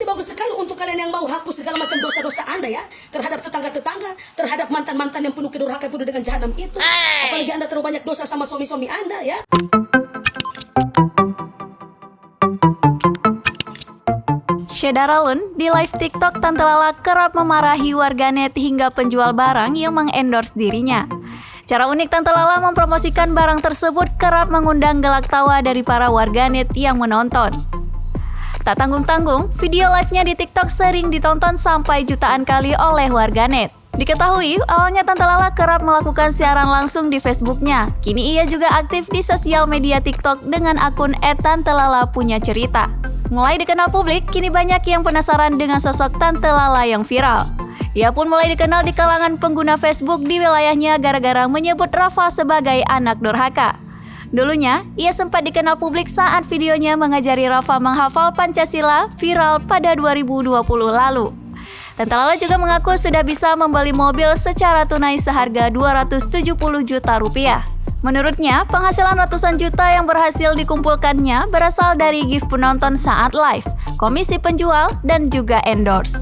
bagus sekali untuk kalian yang mau hapus segala macam dosa-dosa Anda ya, terhadap tetangga-tetangga, terhadap mantan-mantan yang penuh kedurhaka, penuh dengan jahanam itu. Apalagi Anda terlalu banyak dosa sama suami-suami Anda ya. Shedaralun, di live TikTok, Tante Lala kerap memarahi warganet hingga penjual barang yang mengendorse dirinya. Cara unik Tante Lala mempromosikan barang tersebut kerap mengundang gelak tawa dari para warganet yang menonton. Tak tanggung-tanggung, video live-nya di TikTok sering ditonton sampai jutaan kali oleh warganet. Diketahui, awalnya Tante Lala kerap melakukan siaran langsung di Facebook-nya. Kini ia juga aktif di sosial media TikTok dengan akun @tantelala_punya_cerita. Mulai dikenal publik, kini banyak yang penasaran dengan sosok Tante Lala yang viral. Ia pun mulai dikenal di kalangan pengguna Facebook di wilayahnya gara-gara menyebut Rafa sebagai anak durhaka. Dulunya, ia sempat dikenal publik saat videonya mengajari Rafa menghafal Pancasila viral pada 2020 lalu. Tante Lala juga mengaku sudah bisa membeli mobil secara tunai seharga 270 juta rupiah. Menurutnya, penghasilan ratusan juta yang berhasil dikumpulkannya berasal dari gift penonton saat live, komisi penjual, dan juga endorse.